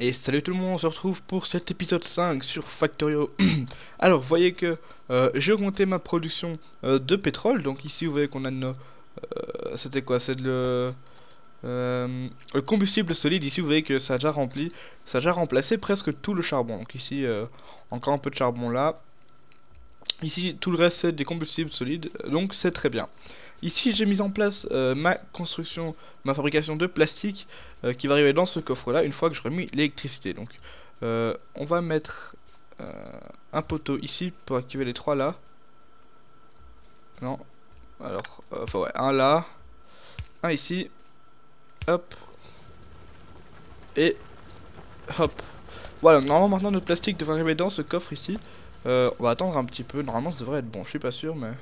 Et salut tout le monde, on se retrouve pour cet épisode 5 sur Factorio. Alors, vous voyez que j'ai augmenté ma production de pétrole. Donc ici, vous voyez qu'on a nos... c'était quoi? C'est le combustible solide. Ici, vous voyez que ça a déjà rempli. Ça a déjà remplacé presque tout le charbon. Donc ici, encore un peu de charbon là. Ici, tout le reste, c'est des combustibles solides. Donc c'est très bien. Ici, j'ai mis en place ma construction, ma fabrication de plastique qui va arriver dans ce coffre-là une fois que j'aurai mis l'électricité. Donc, on va mettre un poteau ici pour activer les trois là. Non. Alors, enfin ouais, un là, un ici, hop, et hop. Voilà, normalement maintenant notre plastique devrait arriver dans ce coffre ici. On va attendre un petit peu, normalement ça devrait être bon, je suis pas sûr mais...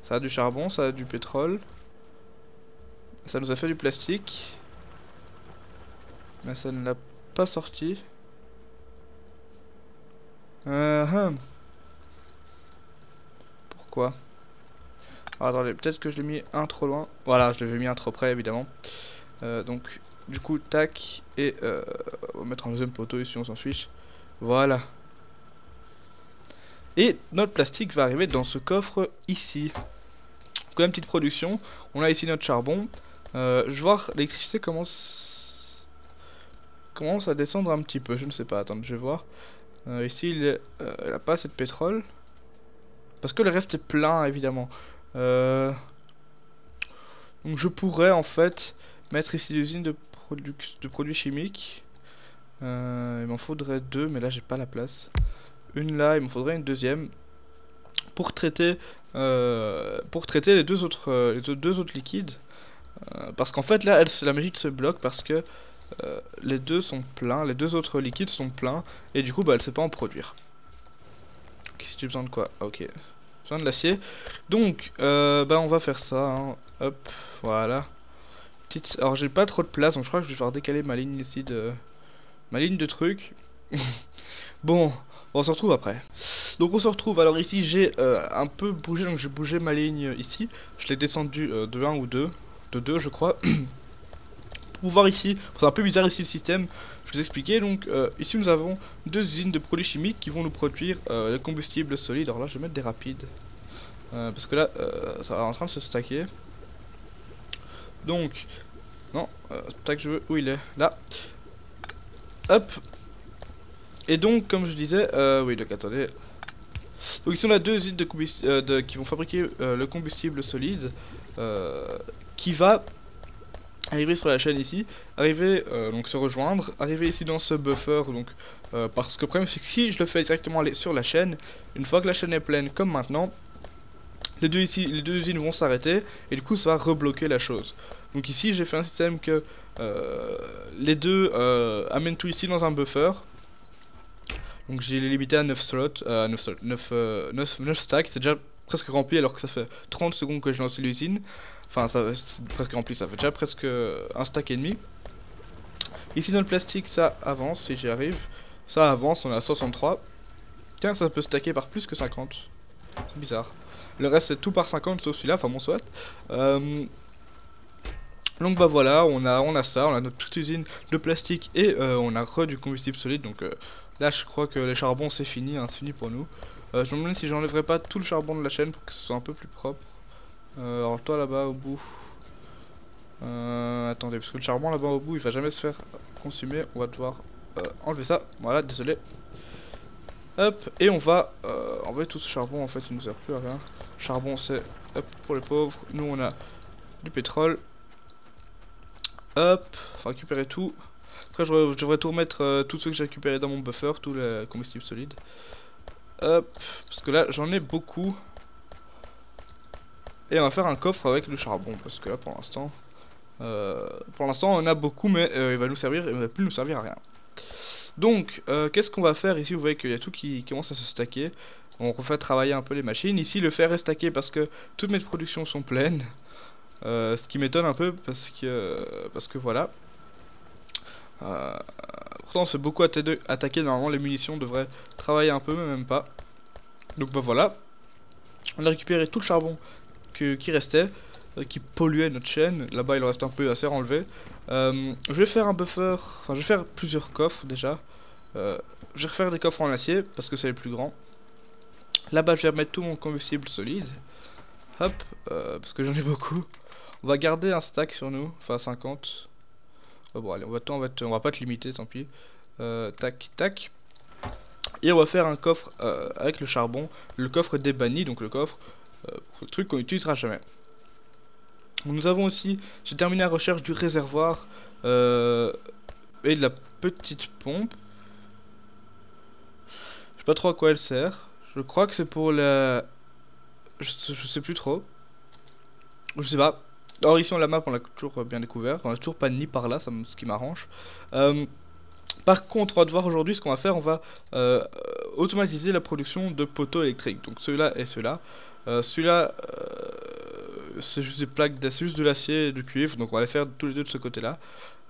Ça a du charbon, ça a du pétrole. Ça nous a fait du plastique. Mais ça ne l'a pas sorti. Pourquoi? Alors, attendez, peut-être que je l'ai mis un trop loin. Voilà, je l'avais mis un trop près évidemment. Donc, du coup, tac. Et on va mettre un deuxième poteau ici, on s'en fiche. Voilà. Et notre plastique va arriver dans ce coffre ici. Donc, une petite production. On a ici notre charbon. Je vais voir l'électricité commence à descendre un petit peu. Je ne sais pas. Attends, je vais voir. Ici, il n'a pas assez de pétrole. Parce que le reste est plein, évidemment. Donc, je pourrais en fait mettre ici l'usine de produits chimiques. Il m'en faudrait deux, mais là, j'ai pas la place. Une là, il me faudrait une deuxième pour traiter les deux autres liquides, parce qu'en fait là la magie se bloque parce que les deux sont pleins, les deux autres liquides sont pleins et du coup bah elle sait pas en produire. Ok, si j'ai besoin de quoi? Ok, besoin de l'acier, donc bah on va faire ça, hein. Hop, voilà. Alors j'ai pas trop de place, donc je crois que je vais devoir décaler ma ligne ici de trucs. Bon, on se retrouve après. Donc on se retrouve, alors ici j'ai un peu bougé, donc j'ai bougé ma ligne ici. Je l'ai descendu de 1 ou 2, de 2 je crois. Pour voir ici, c'est un peu bizarre ici le système, je vais vous expliquer. Donc ici nous avons deux usines de produits chimiques qui vont nous produire le combustible solide. Alors là je vais mettre des rapides, parce que là ça va en train de se stacker. Donc, non, tac je veux, où il est? Là. Hop. Et donc, comme je disais, oui, donc attendez. Donc ici on a deux usines qui vont fabriquer le combustible solide qui va arriver sur la chaîne ici, arriver donc se rejoindre, arriver ici dans ce buffer. Donc parce que le problème c'est que si je le fais directement aller sur la chaîne, une fois que la chaîne est pleine comme maintenant, les deux usines vont s'arrêter et du coup ça va rebloquer la chose. Donc ici j'ai fait un système que les deux amènent tout ici dans un buffer. Donc j'ai limité à 9 slots, 9 stacks, c'est déjà presque rempli alors que ça fait 30 secondes que j'ai lancé l'usine. Enfin c'est presque rempli, ça fait déjà presque un stack et demi. Ici dans le plastique ça avance, si j'y arrive. Ça avance, on est à 63. Tiens, ça peut stacker par plus que 50. C'est bizarre. Le reste c'est tout par 50 sauf celui-là, enfin bon soit. Donc bah voilà, on a ça, on a notre petite usine de plastique et on a du combustible solide. Donc là je crois que les charbons c'est fini, hein, c'est fini pour nous. Je me demande si j'enlèverais pas tout le charbon de la chaîne pour que ce soit un peu plus propre. Alors toi là-bas au bout, attendez, parce que le charbon là-bas au bout il va jamais se faire consumer. On va devoir enlever ça, voilà, désolé. Hop, et on va enlever tout ce charbon, en fait il nous sert plus à rien. Charbon c'est pour les pauvres, nous on a du pétrole. Hop, faut récupérer tout. Après je devrais tout remettre, tout ce que j'ai récupéré dans mon buffer, tout le combustible solide. Hop, parce que là j'en ai beaucoup. Et on va faire un coffre avec le charbon, parce que là pour l'instant on a beaucoup, mais il va nous servir, il va plus nous servir à rien. Donc qu'est-ce qu'on va faire ici? Vous voyez qu'il y a tout qui commence à se stacker. On refait travailler un peu les machines. Ici le fer est stacké parce que toutes mes productions sont pleines. Ce qui m'étonne un peu parce que voilà. Pourtant c'est beaucoup attaqué, normalement les munitions devraient travailler un peu mais même pas. Donc bah voilà. On a récupéré tout le charbon qui restait. qui polluait notre chaîne. Là-bas il en reste un peu à faire enlever. Je vais faire un buffer, enfin je vais faire plusieurs coffres déjà. Je vais refaire des coffres en acier parce que c'est les plus grands. Là-bas je vais remettre tout mon combustible solide. Hop, parce que j'en ai beaucoup. On va garder un stack sur nous, enfin 50. Oh, bon allez, on va pas te limiter, tant pis. Tac, tac. Et on va faire un coffre avec le charbon, le coffre des bannis, donc le coffre, le truc qu'on n'utilisera jamais. Nous avons aussi, j'ai terminé la recherche du réservoir et de la petite pompe. Je sais pas trop à quoi elle sert. Je crois que c'est pour la... Je sais plus trop. Je sais pas. Alors ici on la map, on l'a toujours bien découvert. On a toujours pas de nid par là, ce qui m'arrange. Par contre, on va devoir aujourd'hui, ce qu'on va faire, on va automatiser la production de poteaux électriques. Donc ceux-là et ceux-là. Celui-là, c'est juste des plaques, c'est juste de l'acier et du cuivre. Donc on va les faire tous les deux de ce côté-là.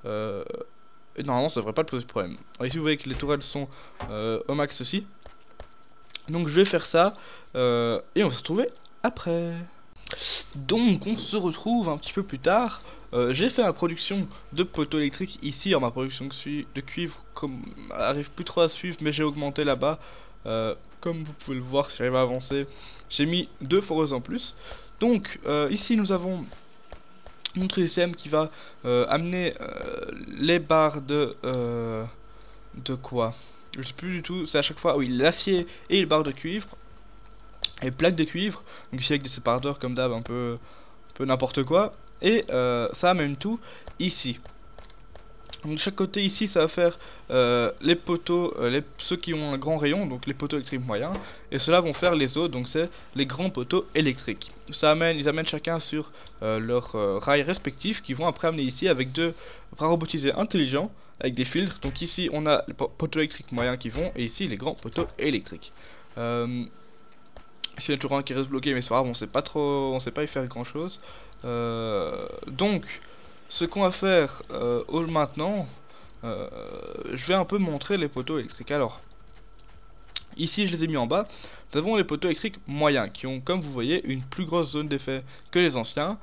Et normalement, ça devrait pas te poser de problème. Alors ici, vous voyez que les tourelles sont au max aussi. Donc je vais faire ça et on va se retrouver après. Donc on se retrouve un petit peu plus tard. J'ai fait ma production de poteaux électriques ici. Alors ma production de cuivre comme arrive plus trop à suivre, mais j'ai augmenté là-bas. Comme vous pouvez le voir, si j'arrive à avancer, j'ai mis 2 foreuses en plus. Donc ici nous avons notre système qui va amener les barres de quoi? Je sais plus du tout. C'est à chaque fois, oui, l'acier et les barres de cuivre. Et plaques de cuivre, donc ici avec des séparateurs comme d'hab, un peu n'importe quoi. Et ça amène tout ici. Donc de chaque côté ici ça va faire les poteaux, ceux qui ont un grand rayon, donc les poteaux électriques moyens. Et ceux-là vont faire les autres, donc c'est les grands poteaux électriques. Ils amènent chacun sur leurs rails respectifs qui vont après amener ici avec 2 bras robotisés intelligents avec des filtres. Donc ici on a les poteaux électriques moyens qui vont, et ici les grands poteaux électriques. Ici il y a toujours un qui reste bloqué, mais c'est pas grave, on sait pas y faire grand chose. Donc ce qu'on va faire maintenant, je vais un peu montrer les poteaux électriques. Alors ici je les ai mis en bas. Nous avons les poteaux électriques moyens qui ont, comme vous voyez, une plus grosse zone d'effet que les anciens,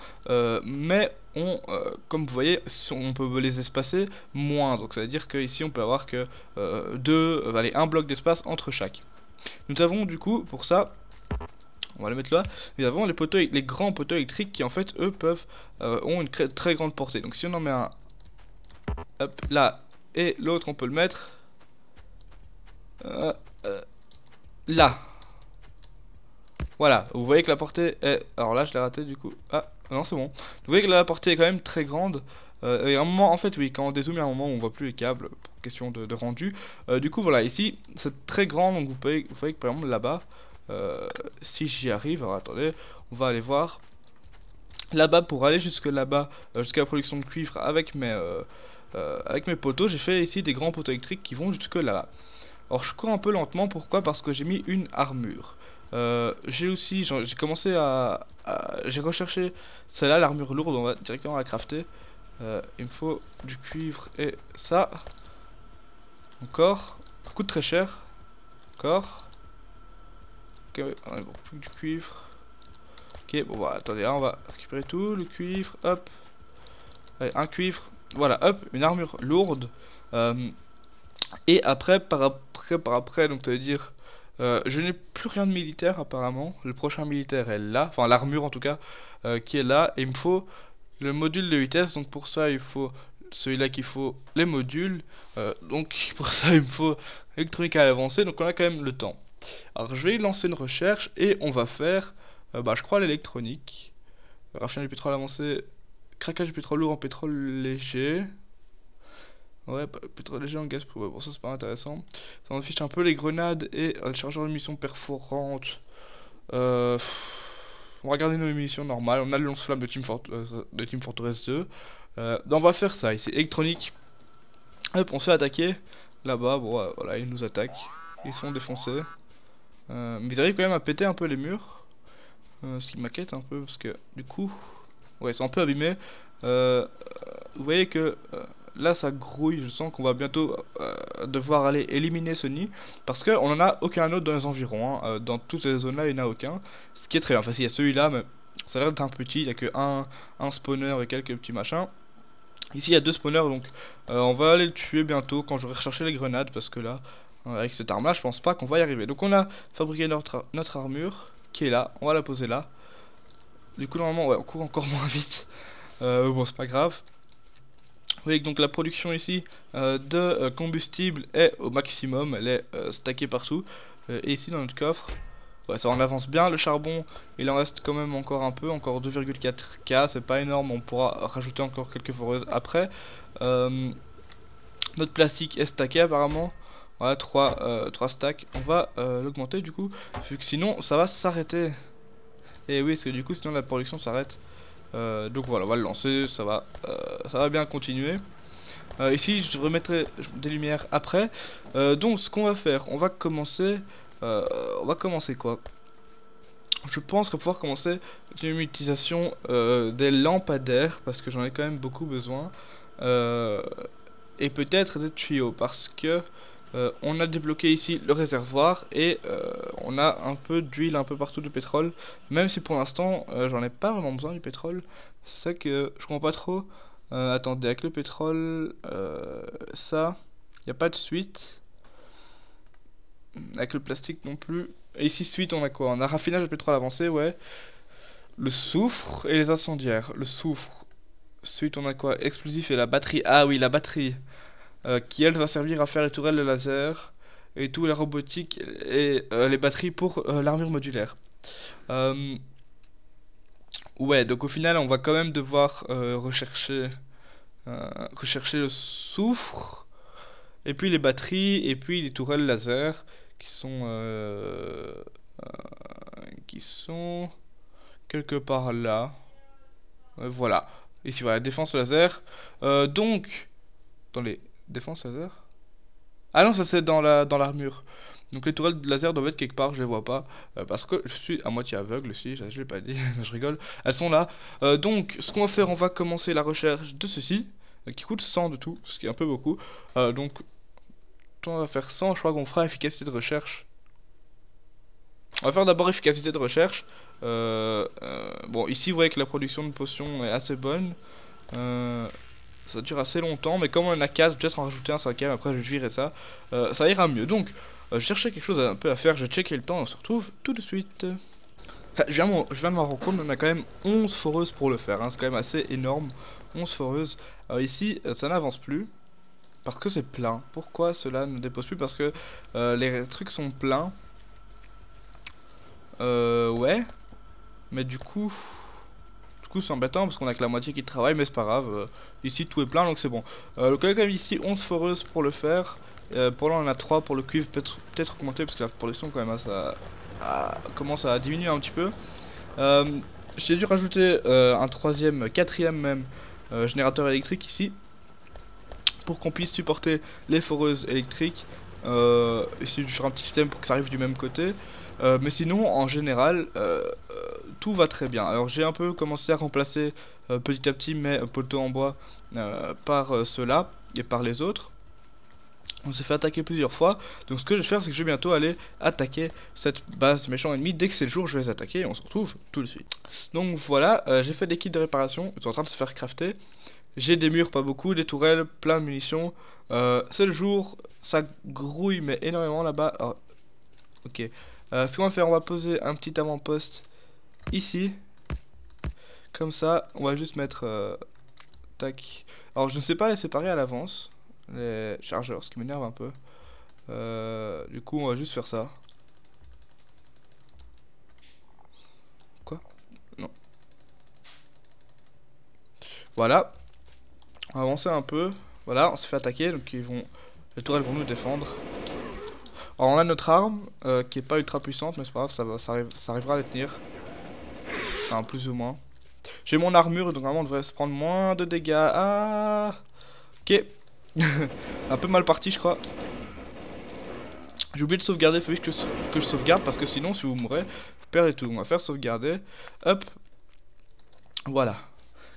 mais ont, comme vous voyez, on peut les espacer moins. Donc ça veut dire qu'ici on peut avoir que un bloc d'espace entre chaque. Nous avons du coup pour ça, on va les mettre là. Nous avons les grands poteaux électriques qui en fait eux ont une très grande portée. Donc si on en met un hop, là et l'autre on peut le mettre là. Voilà, vous voyez que la portée est... Alors là je l'ai raté du coup. Ah non c'est bon. Vous voyez que la portée est quand même très grande. Et à un moment en fait oui, quand on dézoome, il y a un moment où on voit plus les câbles pour question de rendu. Du coup voilà, ici c'est très grand, donc vous voyez que par exemple là-bas, si j'y arrive, alors attendez, on va aller voir là-bas. Pour aller jusque là-bas, jusqu'à la production de cuivre avec mes poteaux, j'ai fait ici des grands poteaux électriques qui vont jusque là-bas. Alors je cours un peu lentement, pourquoi? Parce que j'ai mis une armure. J'ai commencé j'ai recherché celle-là, l'armure lourde, on va directement la crafter. Il me faut du cuivre et ça. Encore, ça coûte très cher. Encore. Ok, on a plus que du cuivre. Ok, bon bah attendez, on va récupérer tout, le cuivre, hop. Allez, un cuivre, voilà, hop, une armure lourde. Et après, par après, donc ça veut dire, je n'ai plus rien de militaire apparemment. Le prochain militaire est là, enfin l'armure en tout cas, qui est là. Et il me faut le module de vitesse, donc pour ça il faut celui-là qu'il faut les modules. Donc pour ça il me faut électronique à avancer, donc on a quand même le temps. Alors je vais lancer une recherche et on va faire, je crois l'électronique. Raffinage du pétrole avancé, craquage du pétrole lourd en pétrole léger. Ouais, pétrole léger en gaz, bon ça c'est pas intéressant. Ça en fiche un peu les grenades et le chargeur de munitions perforantes. On va regarder nos munitions normales. On a le lance-flamme de Team Fortress 2. Donc on va faire ça ici, électronique. Hop, on se fait attaquer. Là-bas, bon voilà, ils nous attaquent. Ils sont défoncés. Mais ils arrivent quand même à péter un peu les murs. Ce qui m'inquiète un peu parce que du coup, ouais, ils sont un peu abîmés. Vous voyez que là ça grouille, je sens qu'on va bientôt devoir aller éliminer ce nid. Parce qu'on en a aucun autre dans les environs, hein. Dans toutes ces zones là il n'y en a aucun. Ce qui est très bien, enfin il y a celui là, mais Ça a l'air d'être un petit, il n'y a que un spawner et quelques petits machins. Ici il y a 2 spawners, donc on va aller le tuer bientôt quand j'aurai recherché les grenades, parce que là, avec cette arme là, je pense pas qu'on va y arriver. Donc on a fabriqué notre armure, qui est là, on va la poser là. Du coup normalement, ouais, on court encore moins vite. Bon, c'est pas grave. Vous voyez que donc la production ici de combustible est au maximum, elle est stackée partout. Et ici dans notre coffre, ouais, ça en avance bien. Le charbon, il en reste quand même encore un peu, encore 2,4K, c'est pas énorme, on pourra rajouter encore quelques foreuses après. Notre plastique est stacké apparemment, voilà, 3 stacks. On va l'augmenter du coup, vu que sinon ça va s'arrêter. Et oui, parce que du coup sinon la production s'arrête. Donc voilà, on va le lancer, ça va bien continuer. Ici je remettrai des lumières après. Donc ce qu'on va faire, on va commencer quoi? Je pense qu'on va pouvoir commencer l'utilisation des lampadaires, parce que j'en ai quand même beaucoup besoin. Et peut-être des tuyaux, parce que on a débloqué ici le réservoir et on a un peu d'huile un peu partout, de pétrole. Même si pour l'instant j'en ai pas vraiment besoin du pétrole. C'est ça que je comprends pas trop. Attendez, avec le pétrole, ça, il n'y a pas de suite. Avec le plastique non plus. Et ici suite on a quoi? On a raffinage de pétrole avancé, ouais. Le soufre et les incendiaires. Le soufre. Suite on a quoi? Explosif et la batterie. Ah oui, la batterie. Qui elle va servir à faire les tourelles de laser. Et tout la robotique et les batteries pour l'armure modulaire. Ouais, donc au final on va quand même devoir rechercher le soufre. Et puis les batteries et puis les tourelles laser. Qui sont quelque part là. Voilà. Ici, voilà, défense laser. Donc, dans les défenses laser. Ah non, ça c'est dans l'armure. Donc les tourelles laser doivent être quelque part, je les vois pas. Parce que je suis à moitié aveugle aussi, je l'ai pas dit, je rigole. Elles sont là. Donc, ce qu'on va faire, on va commencer la recherche de ceci. Qui coûte 100 de tout, ce qui est un peu beaucoup. Donc, on va faire 100, je crois qu'on fera efficacité de recherche. On va faire d'abord efficacité de recherche. Bon, ici vous voyez que la production de potions est assez bonne. Ça dure assez longtemps, mais comme on en a 4, peut-être en rajouter un 5ème, après je vais virer ça. Ça ira mieux. Donc, je cherchais quelque chose un peu à faire, je vais checker le temps et on se retrouve tout de suite. Je viens de m'en rendre compte, mais on a quand même 11 foreuses pour le faire, hein. C'est quand même assez énorme. 11 foreuses. Alors ici, ça n'avance plus. Parce que c'est plein. Pourquoi cela ne dépose plus? Parce que les trucs sont pleins. Ouais. Mais du coup c'est embêtant parce qu'on a que la moitié qui travaille, mais c'est pas grave. Ici tout est plein donc c'est bon. Donc il y a quand même ici 11 foreuses pour le faire. Pour là on en a 3 pour le cuivre, peut-être augmenter parce que la production quand même commence à diminuer un petit peu. J'ai dû rajouter un 4ème même générateur électrique ici. Pour qu'on puisse supporter les foreuses électriques. Essayer de faire un petit système pour que ça arrive du même côté. Mais sinon, en général, tout va très bien. Alors j'ai un peu commencé à remplacer petit à petit mes poteaux en bois par ceux-là et par les autres. On s'est fait attaquer plusieurs fois. Donc ce que je vais faire, c'est que je vais bientôt aller attaquer cette base méchant ennemi. Dès que c'est le jour, je vais les attaquer et on se retrouve tout de suite. Donc voilà, j'ai fait des kits de réparation. Ils sont en train de se faire crafter. J'ai des murs, pas beaucoup, des tourelles, plein de munitions. C'est le jour, ça grouille mais énormément là-bas. Oh, ok. Ce qu'on va faire, on va poser un petit avant-poste ici. Comme ça, on va juste mettre... tac. Alors je ne sais pas les séparer à l'avance, les chargeurs, ce qui m'énerve un peu. Du coup, on va juste faire ça. Quoi? Non. Voilà. On va avancer un peu. Voilà, on s'est fait attaquer, donc les tourelles vont nous défendre. Alors on a notre arme, qui est pas ultra puissante, mais c'est pas grave, ça arrivera à les tenir. Enfin, plus ou moins. J'ai mon armure, donc normalement on devrait se prendre moins de dégâts. Ah, ok. Un peu mal parti, je crois. J'ai oublié de sauvegarder, il faut vite que je sauvegarde, parce que sinon, si vous mourrez, vous perdez tout. On va faire sauvegarder. Hop. Voilà.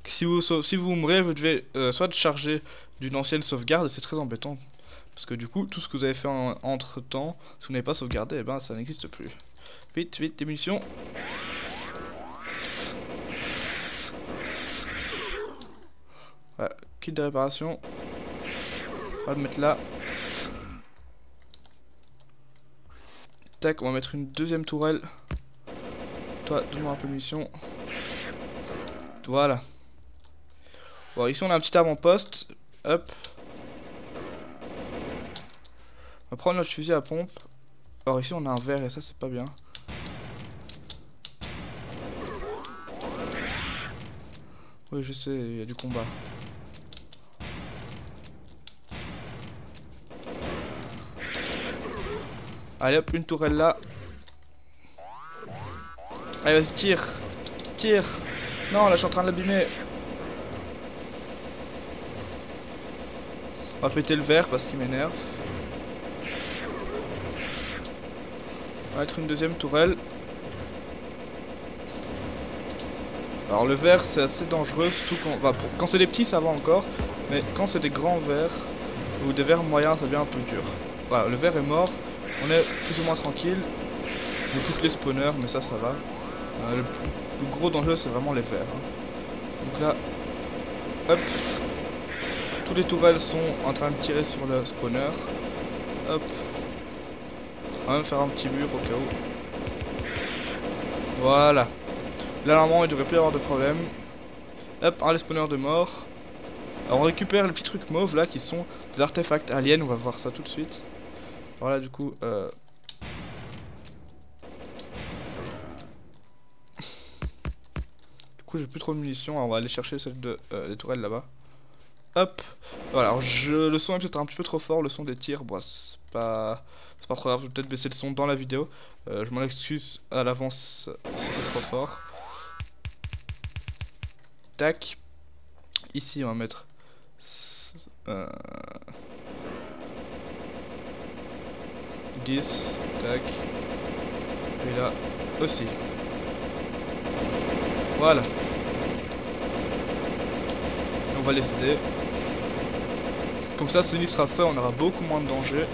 Si vous mourrez, vous devez soit charger d'une ancienne sauvegarde, et c'est très embêtant. Parce que du coup, tout ce que vous avez fait entre temps, si vous n'avez pas sauvegardé, eh ben ça n'existe plus. Vite, vite, des munitions. kit de réparation. On va le mettre là. Tac, on va mettre une deuxième tourelle. Toi, donne-moi un peu de munitions. Voilà. Bon, ici on a un petit avant-poste. Hop. On va prendre notre fusil à pompe. Alors ici on a un verre et ça c'est pas bien. Oui, je sais, il y a du combat. Allez hop, une tourelle là. Allez, vas-y, tire. Tire. Non, là je suis en train de l'abîmer. On va péter le verre parce qu'il m'énerve. On va mettre une deuxième tourelle. Alors le verre c'est assez dangereux, surtout quand c'est des petits ça va encore, mais quand c'est des grands verres ou des verres moyens ça devient un peu dur. Voilà, le verre est mort, on est plus ou moins tranquille. Il y a toutes les spawners, mais ça va. Le plus gros danger c'est vraiment les verres. Donc là, hop, tous les tourelles sont en train de tirer sur le spawner. Hop, on va même faire un petit mur au cas où. Voilà. Là normalement il devrait plus y avoir de problème. Hop, un spawner de mort. Alors on récupère les petits trucs mauves là qui sont des artefacts aliens, on va voir ça tout de suite. Voilà du coup j'ai plus trop de munitions, alors on va aller chercher celle de des tourelles là-bas. Hop, voilà, alors le son est peut-être un petit peu trop fort, le son des tirs, bon c'est pas trop grave, je vais peut-être baisser le son dans la vidéo. Je m'en excuse à l'avance si c'est trop fort. Tac. Ici on va mettre 10. Tac. Et là aussi. Voilà. On va les aider. Comme ça, celui sera fait, on aura beaucoup moins de danger.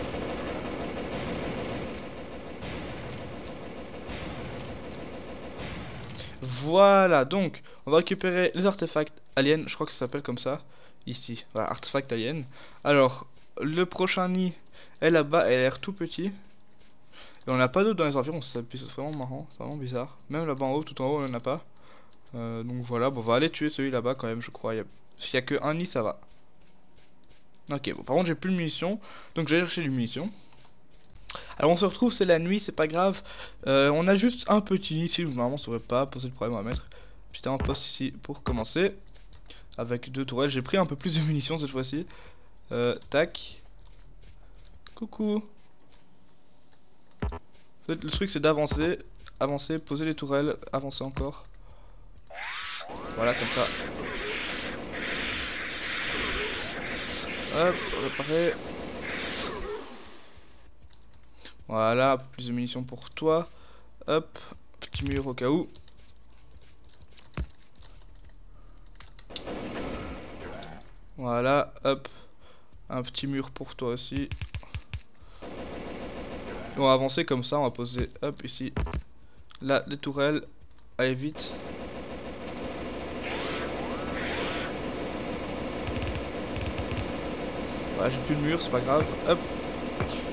Voilà, donc on va récupérer les artefacts aliens, je crois que ça s'appelle comme ça, ici, voilà, artefact alien. Alors, le prochain nid est là-bas, elle a l'air tout petit. Et on n'a pas d'autres dans les environs, c'est vraiment marrant, c'est vraiment bizarre. Même là-bas en haut, tout en haut, on n'en a pas. Donc voilà, bon, on va aller tuer celui là-bas quand même, je crois. S'il y a que un nid, ça va. Ok, bon, par contre, j'ai plus de munitions, donc je vais chercher du munitions. Alors on se retrouve, c'est la nuit, c'est pas grave. On a juste un petit nid ici, normalement ça aurait pas posé de problème à mettre. Petit avant-poste ici pour commencer. Avec 2 tourelles, j'ai pris un peu plus de munitions cette fois-ci. Tac. Coucou. Le truc c'est d'avancer, avancer, poser les tourelles, avancer encore. Voilà, comme ça. Hop, réparer. Voilà, un peu plus de munitions pour toi. Hop, petit mur au cas où. Voilà, hop. Un petit mur pour toi aussi. On va avancer comme ça, on va poser, hop, ici. Là, des tourelles. Allez, vite. Voilà, j'ai plus de mur, c'est pas grave. Hop.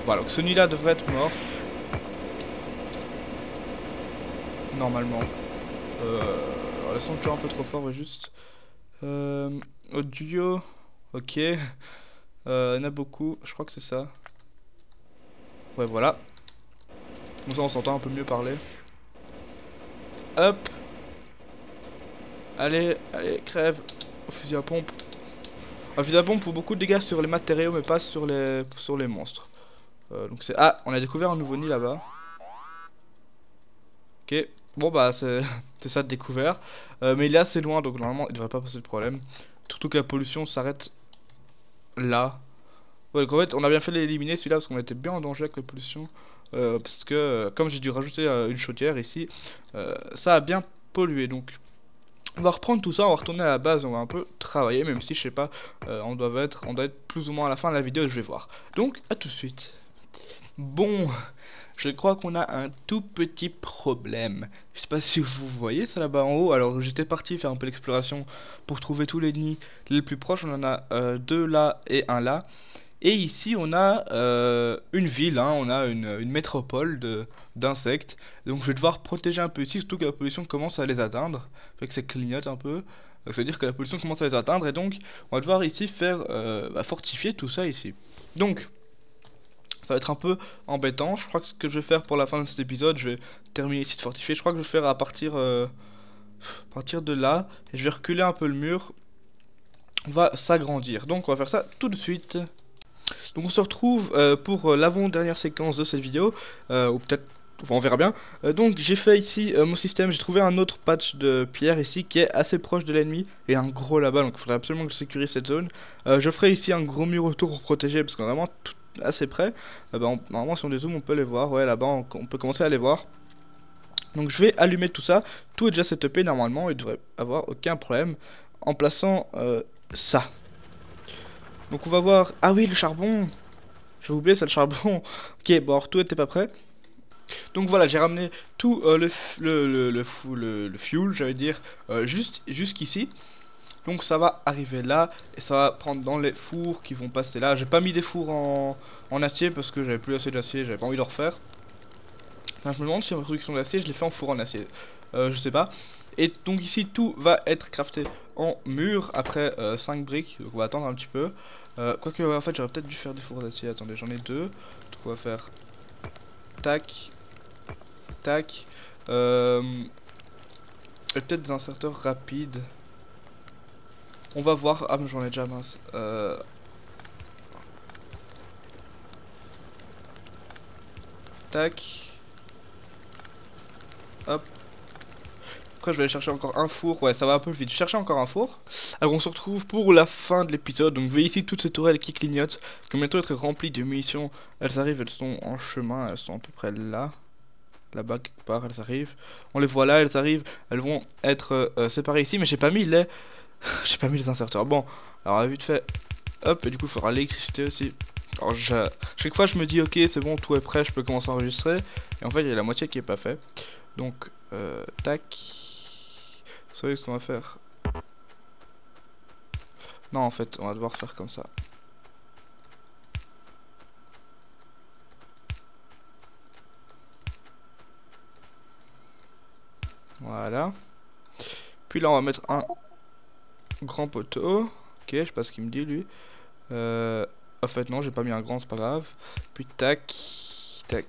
Voilà, donc ce nid là devrait être mort. Normalement. Le son est toujours un peu trop fort, juste. Audio. Ok. Il y en a beaucoup, je crois que c'est ça. Ouais, voilà. Comme ça on s'entend un peu mieux parler. Hop. Allez, allez, crève. Au fusil à pompe. Un fusil à pompe faut beaucoup de dégâts sur les matériaux mais pas sur les monstres. Donc c'est... Ah, on a découvert un nouveau nid là-bas. Ok, bon bah c'est ça de découvert. Mais il est assez loin donc normalement il devrait pas poser de problème. Surtout que la pollution s'arrête là. Ouais, donc en fait on a bien fait l'éliminer celui-là parce qu'on était bien en danger avec la pollution. Parce que comme j'ai dû rajouter une chaudière ici, ça a bien pollué donc... On va reprendre tout ça, on va retourner à la base, on va un peu travailler, même si je sais pas, on doit être plus ou moins à la fin de la vidéo, je vais voir. Donc, à tout de suite. Bon, je crois qu'on a un tout petit problème. Je sais pas si vous voyez ça là-bas en haut. Alors j'étais parti faire un peu l'exploration pour trouver tous les nids les plus proches. On en a 2 là et 1 là. Et ici on a une ville, hein, on a une métropole d'insectes. Donc je vais devoir protéger un peu ici, surtout que la pollution commence à les atteindre. Fait que ça clignote un peu. Donc ça veut dire que la pollution commence à les atteindre et donc on va devoir ici faire fortifier tout ça ici. Donc ça va être un peu embêtant. Je crois que ce que je vais faire pour la fin de cet épisode, je vais terminer ici de fortifier. Je crois que je vais faire à partir de là et je vais reculer un peu le mur. On va s'agrandir. Donc on va faire ça tout de suite. Donc on se retrouve pour l'avant-dernière séquence de cette vidéo, ou peut-être, enfin, on verra bien. Donc j'ai fait ici mon système, j'ai trouvé un autre patch de pierre ici qui est assez proche de l'ennemi, et un gros là-bas, donc il faudrait absolument que je sécurise cette zone. Je ferai ici un gros mur autour pour protéger, parce qu'on est vraiment assez près. Normalement si on dézoome on peut les voir, ouais là-bas on peut commencer à les voir. Donc je vais allumer tout ça, tout est déjà setupé normalement, il devrait avoir aucun problème, en plaçant ça. Donc on va voir... Ah oui, le charbon. J'avais oublié ça, le charbon. Ok, bon alors tout était pas prêt. Donc voilà, j'ai ramené tout le fuel, j'allais dire, jusqu'ici. Donc ça va arriver là, et ça va prendre dans les fours qui vont passer là. J'ai pas mis des fours en acier parce que j'avais plus assez d'acier, j'avais pas envie de refaire. Enfin, je me demande si ma production d'acier, je l'ai fait en four en acier. Je sais pas. Et donc ici, tout va être crafté en mur après 5 briques. Donc on va attendre un petit peu. Quoique, en fait, j'aurais peut-être dû faire des fours d'acier. Attendez, j'en ai 2. Donc on va faire... Tac. Tac. Et peut-être des inserteurs rapides. On va voir. Ah, mais j'en ai déjà, mince. Tac. Hop. Après je vais aller chercher encore un four, ouais ça va un peu vite, chercher encore un four. Alors on se retrouve pour la fin de l'épisode, donc vous voyez ici toutes ces tourelles qui clignotent, qui vont bientôt être remplies de munitions. Elles arrivent, elles sont en chemin, elles sont à peu près là. Là-bas quelque part, elles arrivent. On les voit là, elles arrivent, elles vont être séparées ici, mais j'ai pas mis les... j'ai pas mis les inserteurs. Bon, alors vite fait, hop, et du coup il faudra l'électricité aussi. Alors chaque fois je me dis ok c'est bon, tout est prêt, je peux commencer à enregistrer. Et en fait il y a la moitié qui est pas fait. Donc tac. Vous savez ce qu'on va faire? Non en fait on va devoir faire comme ça. Voilà. Puis là on va mettre un grand poteau. Ok, je sais pas ce qu'il me dit lui. En fait non, j'ai pas mis un grand, c'est pas grave. Puis tac, tac.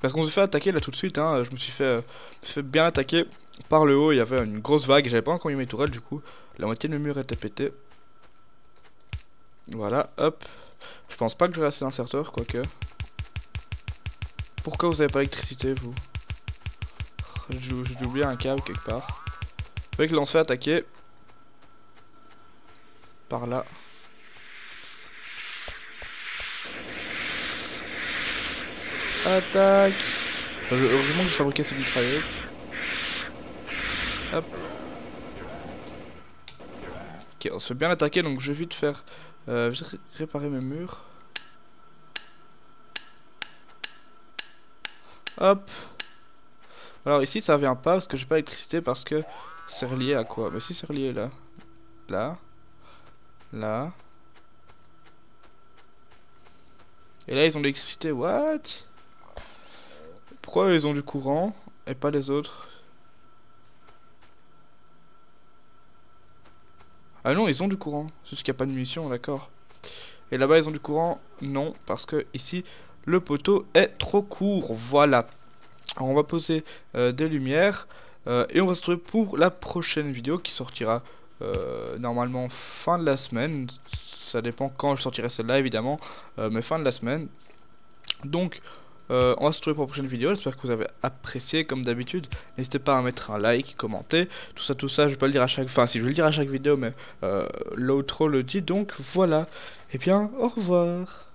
Parce qu'on s'est fait attaquer là tout de suite, hein. Je me suis fait bien attaquer par le haut. Il y avait une grosse vague, j'avais pas encore mis mes tourelles du coup. La moitié de mes murs était pété. Voilà, hop. Je pense pas que j'aurai assez d'inserteurs, quoique. Pourquoi vous avez pas d'électricité vous? J'ai oublié un câble quelque part. Vous voyez que là on se fait attaquer. Par là. Attaque. Heureusement que j'ai fabriqué cette mitrailleuse. Hop. Ok, on se fait bien attaquer, donc je vais vite faire... je vais réparer mes murs. Hop. Alors ici ça vient pas parce que j'ai pas d'électricité, parce que c'est relié à quoi? Bah si c'est relié là. Là. Là. Et là ils ont de l'électricité, what? Pourquoi ils ont du courant et pas les autres? Ah non, ils ont du courant, c'est juste qu'il n'y a pas de munitions, d'accord. Et là-bas ils ont du courant, non, parce que ici le poteau est trop court, voilà. Alors on va poser des lumières et on va se retrouver pour la prochaine vidéo qui sortira normalement fin de la semaine. Ça dépend quand je sortirai celle-là évidemment, mais fin de la semaine. Donc on va se retrouver pour la prochaine vidéo. J'espère que vous avez apprécié comme d'habitude. N'hésitez pas à mettre un like, commenter, tout ça, je vais pas le dire à chaque... Enfin si, je vais le dire à chaque vidéo, mais l'outro le dit, donc voilà. Et bien, au revoir.